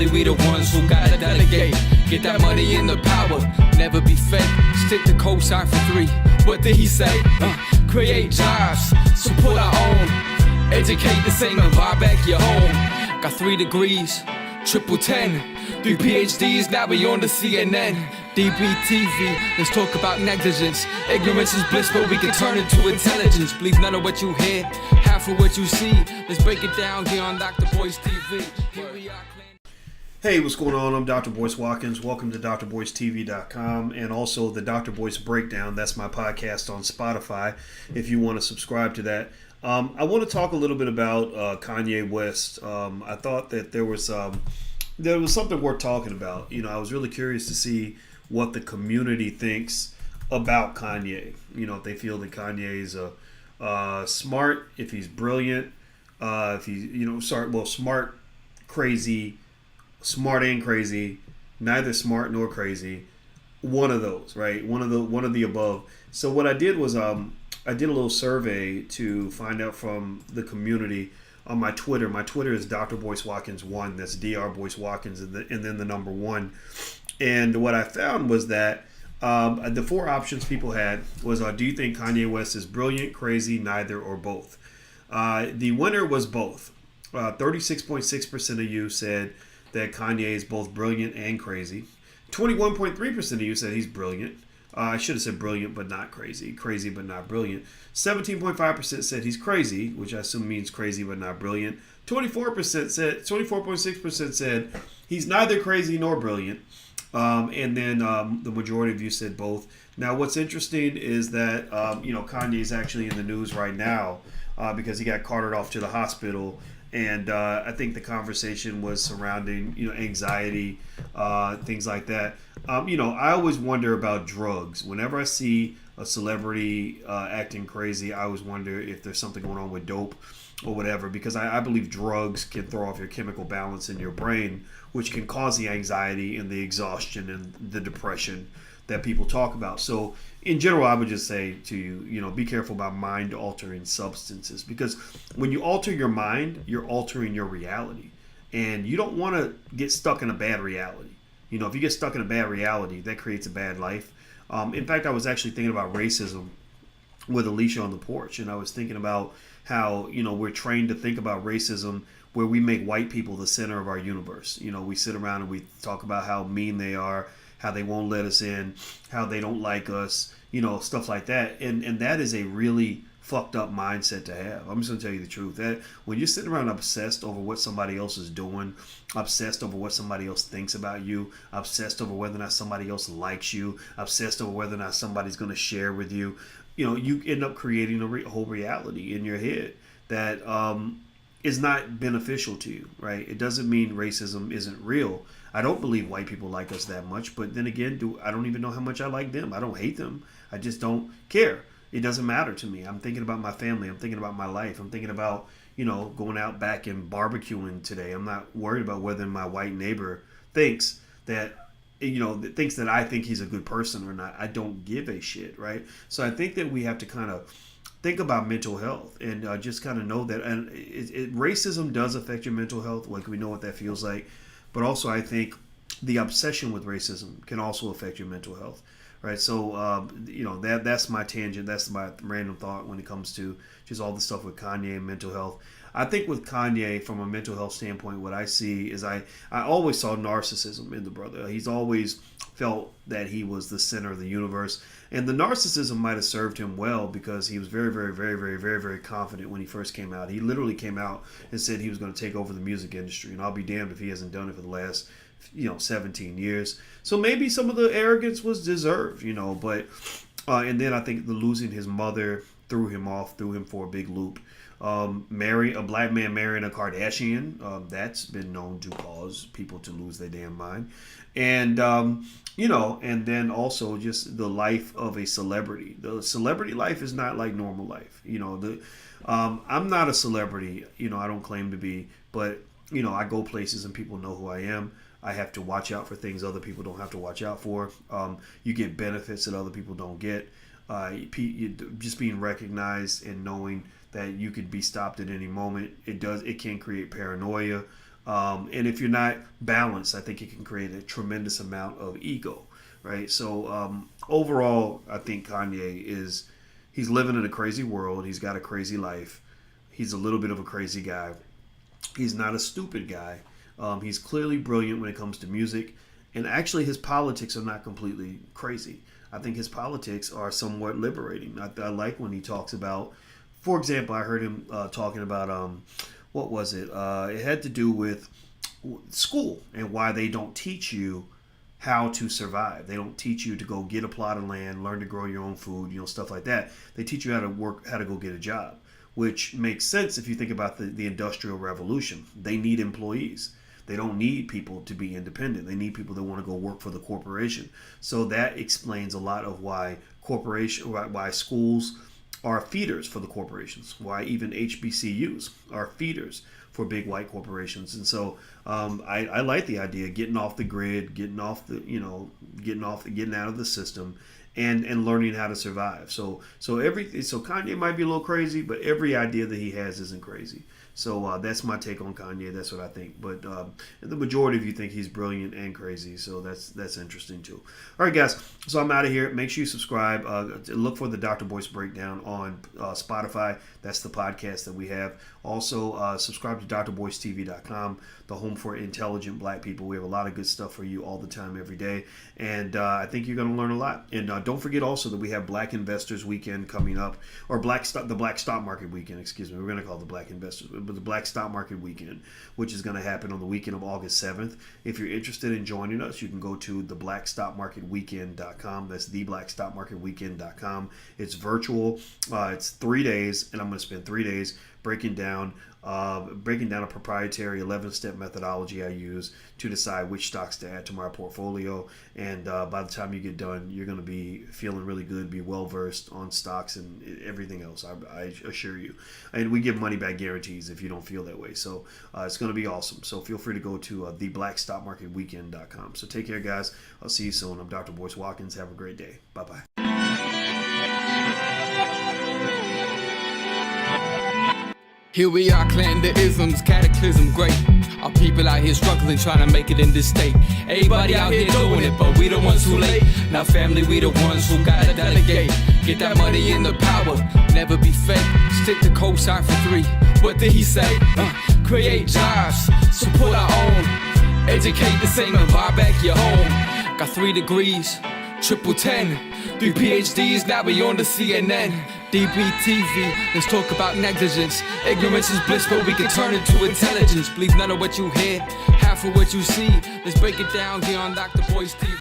We the ones who gotta delegate. Get that money and the power. Never be fake. Stick to cosign for 3. What did he say? Create jobs. Support our own. Educate the same and buy back your home. Got 3 degrees. Triple 10. 3 PhDs. Now we on the CNN. DBTV. Let's talk about negligence. Ignorance is bliss, but we can turn it to intelligence. Believe none of what you hear. Half of what you see. Let's break it down here on Dr. Boyce TV. Here we are. Hey, what's going on? I'm Dr. Boyce Watkins. Welcome to drboycetv.com and also the Dr. Boyce Breakdown. That's my podcast on Spotify if you want to subscribe to that. I want to talk a little bit about Kanye West. I thought that there was something worth talking about. You know, I was really curious to see what the community thinks about Kanye. You know, if they feel that Kanye is smart, if he's brilliant, if he's, smart, crazy, smart and crazy, neither smart nor crazy, one of those, right? One of the above. So what I did was I did a little survey to find out from the community on my Twitter. My Twitter is Dr. Boyce Watkins 1. That's Dr. Boyce Watkins and then the number 1. And what I found was that the 4 options people had was, do you think Kanye West is brilliant, crazy, neither, or both? The winner was both. 36.6% of you said that Kanye is both brilliant and crazy. 21.3% of you said he's brilliant. I should have said brilliant but not crazy. Crazy but not brilliant. 17.5% said he's crazy, which I assume means crazy but not brilliant. 24.6% said he's neither crazy nor brilliant. And then the majority of you said both. Now, what's interesting is that Kanye is actually in the news right now because he got carted off to the hospital. And I think the conversation was surrounding, anxiety, things like that. I always wonder about drugs. Whenever I see a celebrity acting crazy, I always wonder if there's something going on with dope or whatever, because I believe drugs can throw off your chemical balance in your brain, which can cause the anxiety and the exhaustion and the depression that people talk about. So in general, I would just say to you, be careful about mind-altering substances, because when you alter your mind, you're altering your reality. And you don't want to get stuck in a bad reality. If you get stuck in a bad reality, that creates a bad life. In fact, I was actually thinking about racism with Alicia on the porch, and I was thinking about how, we're trained to think about racism where we make white people the center of our universe. We sit around and we talk about how mean they are, how they won't let us in, how they don't like us, stuff like that. And that is a really fucked up mindset to have. I'm just going to tell you the truth. That when you're sitting around obsessed over what somebody else is doing, obsessed over what somebody else thinks about you, obsessed over whether or not somebody else likes you, obsessed over whether or not somebody's going to share with you, you end up creating a whole reality in your head that is not beneficial to you, right? It doesn't mean racism isn't real. I don't believe white people like us that much, but then again, I don't even know how much I like them. I don't hate them. I just don't care. It doesn't matter to me. I'm thinking about my family. I'm thinking about my life. I'm thinking about, going out back and barbecuing today. I'm not worried about whether my white neighbor thinks that, thinks that I think he's a good person or not. I don't give a shit, right? So I think that we have to kind of think about mental health and just kind of know that. And racism does affect your mental health. Like, we know what that feels like. But also, I think the obsession with racism can also affect your mental health, right? So, that's my tangent. That's my random thought when it comes to just all the stuff with Kanye and mental health. I think with Kanye, from a mental health standpoint, what I see is I always saw narcissism in the brother. He's always felt that he was the center of the universe. And the narcissism might have served him well because he was very, very, very, very, very, very confident when he first came out. He literally came out and said he was going to take over the music industry. And I'll be damned if he hasn't done it for the last, 17 years. So maybe some of the arrogance was deserved, but and then I think the losing his mother threw him for a big loop. A black man marrying a Kardashian, that's been known to cause people to lose their damn mind. And, and then also just the life of a celebrity. The celebrity life is not like normal life. I'm not a celebrity, I don't claim to be, but, I go places and people know who I am. I have to watch out for things other people don't have to watch out for. You get benefits that other people don't get. Just being recognized and knowing that you could be stopped at any moment. It can create paranoia. And if you're not balanced, I think it can create a tremendous amount of ego, right? So overall, I think Kanye he's living in a crazy world. He's got a crazy life. He's a little bit of a crazy guy. He's not a stupid guy. He's clearly brilliant when it comes to music. And actually, his politics are not completely crazy. I think his politics are somewhat liberating. I like when he talks about, for example, I heard him talking about, what was it? It had to do with school and why they don't teach you how to survive. They don't teach you to go get a plot of land, learn to grow your own food, stuff like that. They teach you how to work, how to go get a job, which makes sense if you think about the Industrial Revolution. They need employees. They don't need people to be independent. They need people that want to go work for the corporation. So that explains a lot of why schools are feeders for the corporations, why even HBCUs are feeders for big white corporations. And so I like the idea of getting off the grid, getting out of the system, and learning how to survive. So Kanye might be a little crazy, but every idea that he has isn't crazy. So that's my take on Kanye. That's what I think. But the majority of you think he's brilliant and crazy. So that's interesting too. All right, guys. So I'm out of here. Make sure you subscribe. Look for the Dr. Boyce Breakdown on Spotify. That's the podcast that we have. Also, subscribe to drboycetv.com, the home for intelligent black people. We have a lot of good stuff for you all the time, every day. And I think you're going to learn a lot. And don't forget also that we have Black Investors Weekend coming up, or the Black Stock Market Weekend, excuse me. We're going to call it the Black Investors, but the Black Stock Market Weekend, which is going to happen on the weekend of August 7th. If you're interested in joining us, you can go to theblackstockmarketweekend.com. That's theblackstockmarketweekend.com. It's virtual. It's 3 days, and I'm going to spend 3 days breaking down a proprietary 11-step methodology I use to decide which stocks to add to my portfolio. And by the time you get done, you're going to be feeling really good, be well-versed on stocks and everything else, I assure you. And we give money-back guarantees if you don't feel that way. So it's going to be awesome. So feel free to go to theblackstockmarketweekend.com. So take care, guys. I'll see you soon. I'm Dr. Boyce Watkins. Have a great day. Bye-bye. Here we are, clan the isms, cataclysm great. Our people out here struggling, trying to make it in this state. Everybody out here doing it, but we the ones who late. Now family, we the ones who gotta delegate. Get that money in the power, never be fake. Stick to cosign for 3. What did he say? Create jobs, support our own. Educate the same and buy back your home. Got 3 degrees, triple 10. 3 PhDs, now we on the CNN. DBTV, let's talk about negligence. Ignorance is bliss, but we can turn it to intelligence. Believe none of what you hear, half of what you see. Let's break it down here on Dr. Boyce TV.